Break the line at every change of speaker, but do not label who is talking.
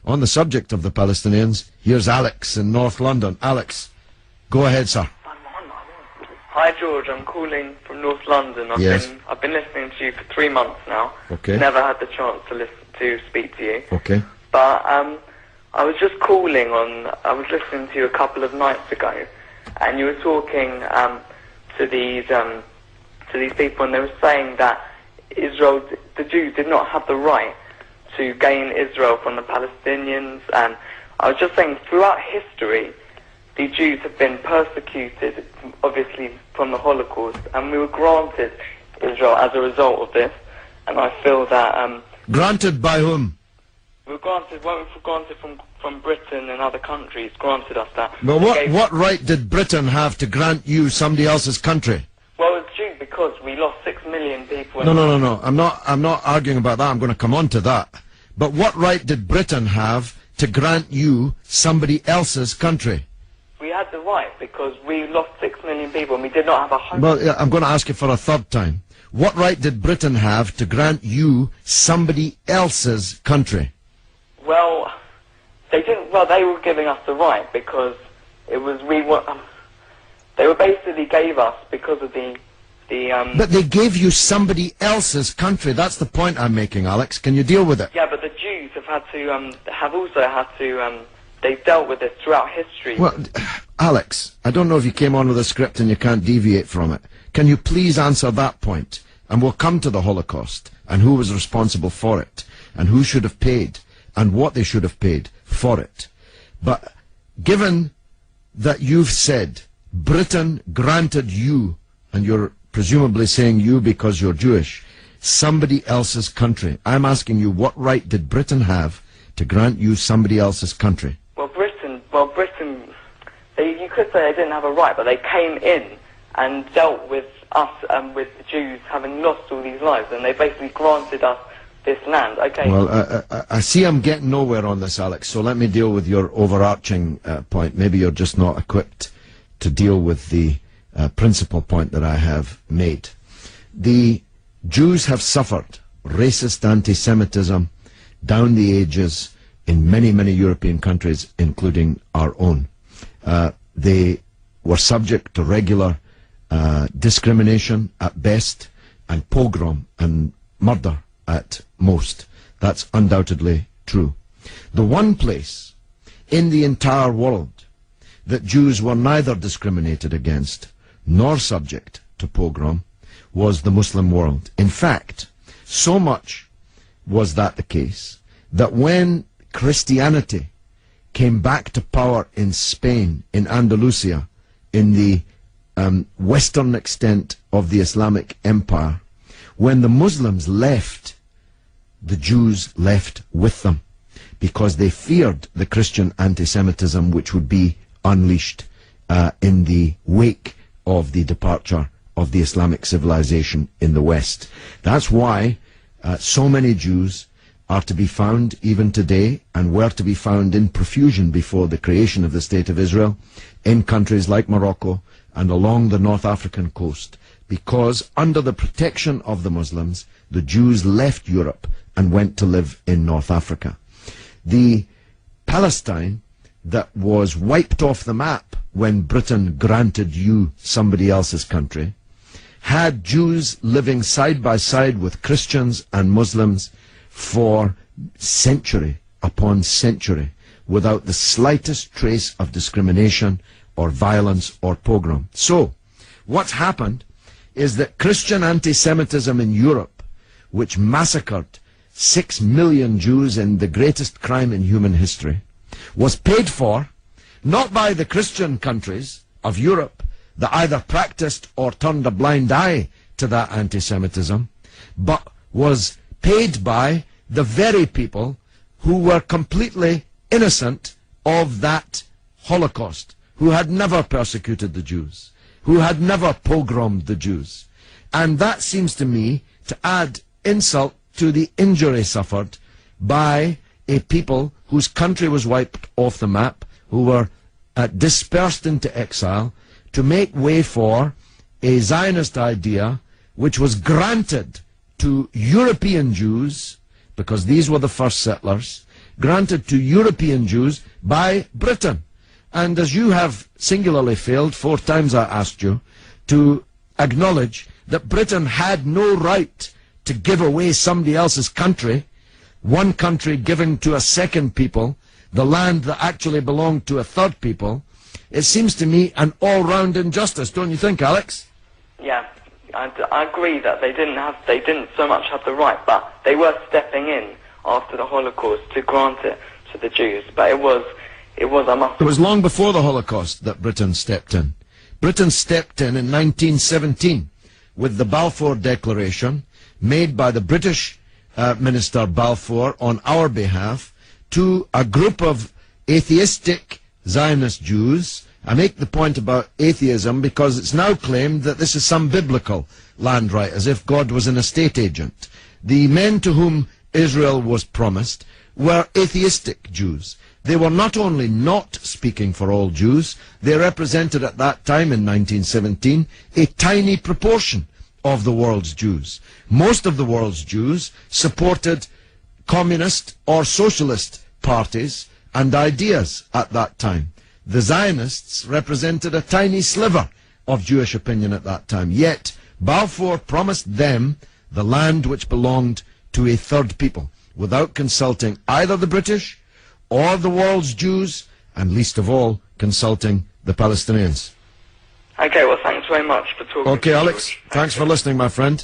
On the subject of the Palestinians, here's Alex in North London. Alex, go ahead, sir.
Hi George, I'm calling from North London. I've been listening to you for 3 months now.
Okay.
Never had the chance to speak to you.
Okay.
But I was just calling I was listening to you a couple of nights ago, and you were talking to these people, and they were saying that Israel, the Jews, did not have the right to gain Israel from the Palestinians. And I was just saying, throughout history, the Jews have been persecuted, obviously from the Holocaust, and we were granted Israel as a result of this. And I feel that
granted by whom?
We were granted from Britain and other countries granted us that.
Well, what right did Britain have to grant you somebody else's country?
Well, it's due because we lost 6 million people.
No. I'm not arguing about that. I'm going to come on to that. But what right did Britain have to grant you somebody else's country?
We had the right because we lost 6 million people and we did not have 100.
Well, yeah, I'm going to ask you for a third time. What right did Britain have to grant you somebody else's country?
Well, they didn't. Well, they were giving us the right because it was they were basically gave us because of the.
But they gave you somebody else's country. That's the point I'm making, Alex. Can you deal with it?
Yeah, but the Jews have also had to. They've dealt with this throughout history.
Well, Alex, I don't know if you came on with a script and you can't deviate from it. Can you please answer that point? And we'll come to the Holocaust and who was responsible for it and who should have paid and what they should have paid for it. But given that you've said Britain granted you, and you're presumably saying you because you're Jewish, somebody else's country, I'm asking you, what right did Britain have to grant you somebody else's country?
Britain, you could say they didn't have a right, but they came in and dealt with us and with the Jews having lost all these lives, and they basically granted us this land. Okay.
Well, I see I'm getting nowhere on this, Alex, so let me deal with your overarching point. Maybe you're just not equipped to deal with the principal point that I have made. The Jews have suffered racist anti-Semitism down the ages in many, many European countries, including our own. They were subject to regular discrimination at best, and pogrom and murder at most. That's undoubtedly true. The one place in the entire world that Jews were neither discriminated against nor subject to pogrom was the Muslim world. In fact, so much was that the case that when Christianity came back to power in Spain, in Andalusia, in the western extent of the Islamic Empire, when the Muslims left, the Jews left with them because they feared the Christian anti-Semitism which would be unleashed in the wake of the departure of the Islamic civilization in the West. That's why so many Jews are to be found even today, and were to be found in profusion before the creation of the State of Israel, in countries like Morocco and along the North African coast, because under the protection of the Muslims, the Jews left Europe and went to live in North Africa. The Palestine that was wiped off the map when Britain granted you somebody else's country had Jews living side by side with Christians and Muslims for century upon century without the slightest trace of discrimination or violence or pogrom. So, what's happened is that Christian anti-Semitism in Europe, which massacred 6 million Jews in the greatest crime in human history, was paid for not by the Christian countries of Europe that either practiced or turned a blind eye to that anti-Semitism, but was paid by the very people who were completely innocent of that Holocaust, who had never persecuted the Jews, who had never pogromed the Jews. And that seems to me to add insult to the injury suffered by a people whose country was wiped off the map, who were dispersed into exile, to make way for a Zionist idea which was granted to European Jews, because these were the first settlers, granted to European Jews by Britain. And as you have singularly failed, 4 times I asked you, to acknowledge that Britain had no right to give away somebody else's country, one country giving to a second people the land that actually belonged to a third people, it seems to me an all-round injustice, don't you think, Alex?
Yeah, I agree that they didn't so much have the right, but they were stepping in after the Holocaust to grant it to the Jews. But it was
long before the Holocaust that Britain stepped in. Britain stepped in 1917 with the Balfour Declaration made by the British Minister Balfour on our behalf to a group of atheistic Zionist Jews. I make the point about atheism because it's now claimed that this is some biblical land right, as if God was an estate agent. The men to whom Israel was promised were atheistic Jews. They were not only not speaking for all Jews, they represented at that time in 1917 a tiny proportion of the world's Jews. Most of the world's Jews supported communist or socialist parties and ideas at that time. The Zionists represented a tiny sliver of Jewish opinion at that time. Yet Balfour promised them the land which belonged to a third people, without consulting either the British or the world's Jews, and least of all, consulting the Palestinians.
Okay, well, thanks very much for talking.
Okay, Alex, thanks for listening, my friend.